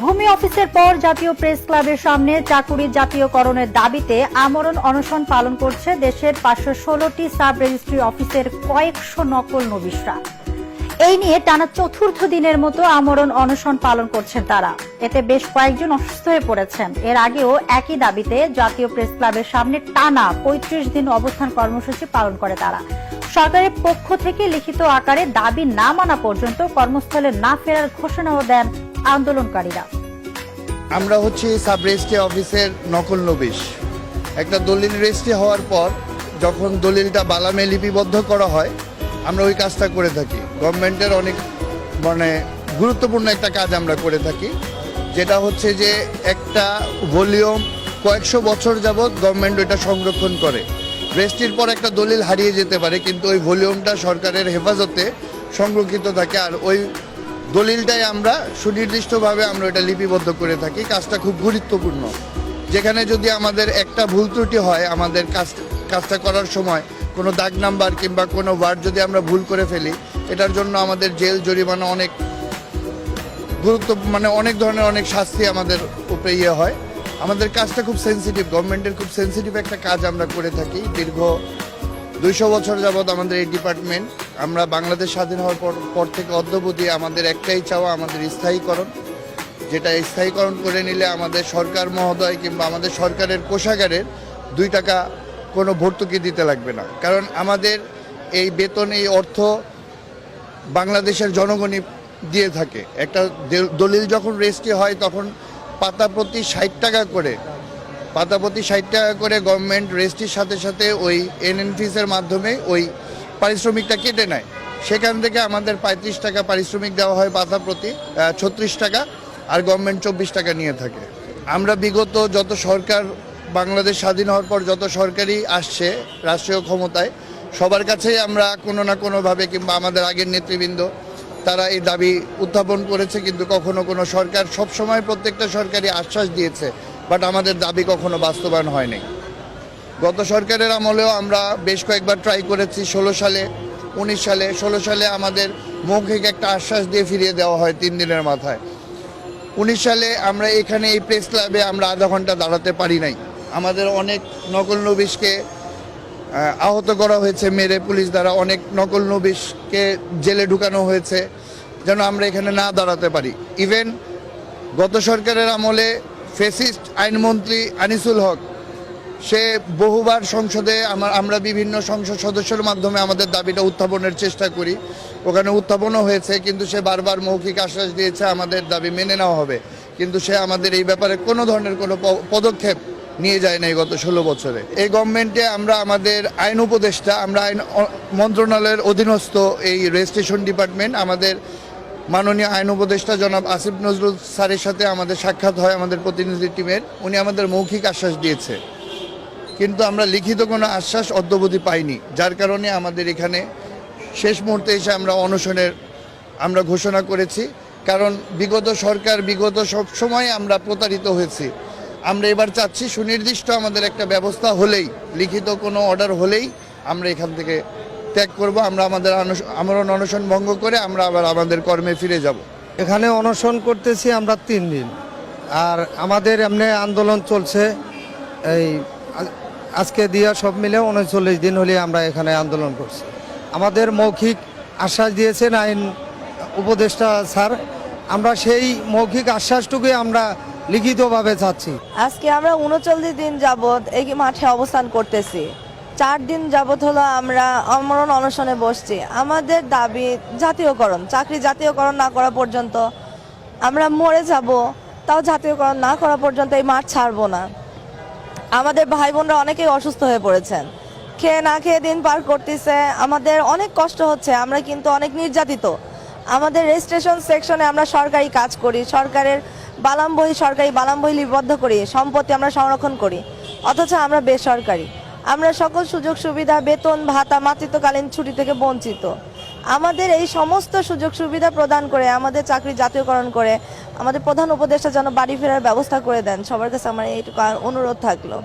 ভূমি অফিসের পর জাতীয় প্রেস ক্লাবের সামনে চাকুরি জাতীয়করণের দাবিতে আমরণ অনশন পালন করছে দেশের 516টি সাব রেজিস্ট্রি অফিসের কয়েকশো নকল নবিশরা। এই নিয়ে টানা চতুর্থ দিনের মতো আমরণ অনশন পালন করছেন তারা। এতে বেশ কয়েকজন অসুস্থ হয়ে পড়েছেন। এর আগেও একই দাবিতে জাতীয় প্রেস ক্লাবের সামনে টানা 35 দিন অবস্থান কর্মসূচি পালন করে তারা। সরকারের পক্ষ থেকে লিখিত আকারে দাবি না মানা পর্যন্ত কর্মস্থলে না ফেরার ঘোষণাও দেন আন্দোলনকারীরা। আমরা সাব রেজিস্ট্রি অফিসের নকল নবিশ। একটা দলিল রেজিস্ট্রি হওয়ার পর যখন দলিলটা বালামে লিপিবদ্ধ করা হয়, আমরা ওই কাজটা করে থাকি। গভর্নমেন্টের অনেক গুরুত্বপূর্ণ একটা কাজ আমরা করে থাকি, যেটা যে একটা ভলিউম কয়েকশো বছর যাবৎ গভর্নমেন্ট ওইটা সংরক্ষণ করে। রেজিস্ট্রির পর একটা দলিল হারিয়ে যেতে পারে, কিন্তু ওই ভলিউমটা সরকারের হেফাজতে সংরক্ষিত থাকে, আর ওই দলিলটাই আমরা সুনির্দিষ্টভাবে আমরা এটা লিপিবদ্ধ করে থাকি। কাজটা খুব গুরুত্বপূর্ণ। যেখানে যদি আমাদের একটা ভুল ত্রুটি হয়, আমাদের কাজটা করার সময় কোনো দাগ নাম্বার কিংবা কোনো ওয়ার্ড যদি আমরা ভুল করে ফেলি, এটার জন্য আমাদের জেল জরিমানা অনেক অনেক ধরনের অনেক শাস্তি আমাদের উপরে হয়। আমাদের কাজটা খুব সেন্সিটিভ, গভর্নমেন্টের খুব সেন্সিটিভ একটা কাজ আমরা করে থাকি। দীর্ঘ 200 বছর যাবৎ আমাদের এই ডিপার্টমেন্ট, আমরা বাংলাদেশ স্বাধীন হওয়ার পর থেকে অদ্যাবধি আমাদের একটাই চাওয়া, আমাদের স্থায়ীকরণ। যেটা স্থায়ীকরণ করে নিলে আমাদের সরকার মহোদয় কিংবা আমাদের সরকারের কোষাগারের 2 টাকা কোনো ভর্তুকি দিতে লাগবে না। কারণ আমাদের এই বেতন, এই অর্থ বাংলাদেশের জনগণই দিয়ে থাকে। একটা দলিল যখন রেজিস্ট্রি হয় তখন পাতা প্রতি 60 টাকা করে গভর্নমেন্ট রেজিস্ট্রির সাথে সাথে ওই এনএনফিসের মাধ্যমে ওই পারিশ্রমিকটা কেটে নেয়। সেখান থেকে আমাদের 35 টাকা পারিশ্রমিক দেওয়া হয় পাতা প্রতি, 36 টাকা, আর গভর্নমেন্ট 24 টাকা নিয়ে থাকে। আমরা বিগত যত সরকার, বাংলাদেশ স্বাধীন হওয়ার পর যত সরকারই আসছে রাষ্ট্রীয় ক্ষমতায়, সবার কাছেই আমরা কোনো না কোনোভাবে কিংবা আমাদের আগের নেতৃবৃন্দ তারা এই দাবি উত্থাপন করেছে, কিন্তু কখনো কোনো সরকার, সবসময় প্রত্যেকটা সরকারই আশ্বাস দিয়েছে, বাট আমাদের দাবি কখনো বাস্তবায়ন হয়নি। গত সরকারের আমলেও আমরা বেশ কয়েকবার ট্রাই করেছি। 16 সালে, 19 সালে, 16 সালে আমাদের মৌখিক একটা আশ্বাস দিয়ে ফিরিয়ে দেওয়া হয় 3 দিনের মাথায়। 19 সালে আমরা এখানে এই প্রেস ক্লাবে আমরা আধা ঘন্টা দাঁড়াতে পারি নাই। আমাদের অনেক নকল নবিশকে আহত করা হয়েছে মেরে, পুলিশ দ্বারা অনেক নকল নবিশকে জেলে ঢুকানো হয়েছে যেন আমরা এখানে না দাঁড়াতে পারি। ইভেন গত সরকারের আমলে ফ্যাসিস্ট আইনমন্ত্রী আনিসুল হক, সে বহুবার সংসদে আমরা বিভিন্ন সংসদ সদস্যের মাধ্যমে আমাদের দাবিটা উত্থাপনের চেষ্টা করি, ওখানে উত্থাপনও হয়েছে, কিন্তু সে বারবার মৌখিক আশ্বাস দিয়েছে আমাদের দাবি মেনে নেওয়া হবে, কিন্তু সে আমাদের এই ব্যাপারে কোনো ধরনের কোনো পদক্ষেপ নিয়ে যায় নাই গত 16 বছরে। এই গভর্নমেন্টে আমরা আমাদের আইন উপদেষ্টা, আমরা আইন মন্ত্রণালয়ের অধীনস্থ এই রেজিস্ট্রেশন ডিপার্টমেন্ট, আমাদের মাননীয় আইন উপদেষ্টা জনাব আসিফ নজরুল স্যারের সাথে আমাদের সাক্ষাৎ হয় আমাদের প্রতিনিধি টিমের। উনি আমাদের মৌখিক আশ্বাস দিয়েছে, কিন্তু আমরা লিখিত কোনো আশ্বাস অদ্যাবধি পাইনি, যার কারণে আমাদের এখানে শেষ মুহূর্তে এসে আমরা অনশনের আমরা ঘোষণা করেছি। কারণ বিগত সরকার, বিগত সব সময় আমরা প্রতারিত হয়েছি। আমরা এবার চাচ্ছি সুনির্দিষ্ট আমাদের একটা ব্যবস্থা হলেই, লিখিত কোনো অর্ডার হলেই আমরা এখান থেকে ত্যাগ করব। আমরা আমাদের আমরণ অনশন ভঙ্গ করে আমরা আবার আমাদের কর্মে ফিরে যাব। এখানে অনশন করতেছি আমরা 3 দিন, আর আমাদের এমনি আন্দোলন চলছে। এই আজকে দিয়া সব মিলে 39 দিন হলে আমরা এখানে আন্দোলন করছি। আমাদের মৌখিক আশ্বাস দিয়েছেন আইন উপদেষ্টা স্যার, আমরা সেই মৌখিক আশ্বাসটুকুই আমরা লিখিতভাবে চাচ্ছি। আজকে আমরা 39 দিন যাবৎ এই মাঠে অবস্থান করতেছি। 4 দিন যাবৎ হলো আমরা আমরণ অনশনে বসছি। আমাদের দাবি জাতীয়করণ, চাকরি জাতীয়করণ না করা পর্যন্ত আমরা মরে যাব, তাও জাতীয়করণ না করা পর্যন্ত এই মাঠ ছাড়বো না। আমাদের ভাই বোনরা অনেকেই অসুস্থ হয়ে পড়েছেন, খেয়ে না খেয়ে দিন পার করতেছে, আমাদের অনেক কষ্ট হচ্ছে, আমরা কিন্তু অনেক নির্যাতিত। আমাদের রেজিস্ট্রেশন সেকশনে আমরা সরকারি কাজ করি, সরকারি বালাম বই লিপিবদ্ধ করি, সম্পত্তি আমরা সংরক্ষণ করি, অথচ আমরা বেসরকারি। আমরা সকল সুযোগ সুবিধা, বেতন ভাতা, মাতৃত্বকালীন ছুটি থেকে বঞ্চিত। আমাদের এই সমস্ত সুযোগ সুবিধা প্রদান করে, আমাদের চাকরি জাতীয়করণ করে, আমাদের প্রধান উপদেষ্টা যেন বাড়ি ফেরার ব্যবস্থা করে দেন। সবার কাছে আমার এইটুকু অনুরোধ থাকলো।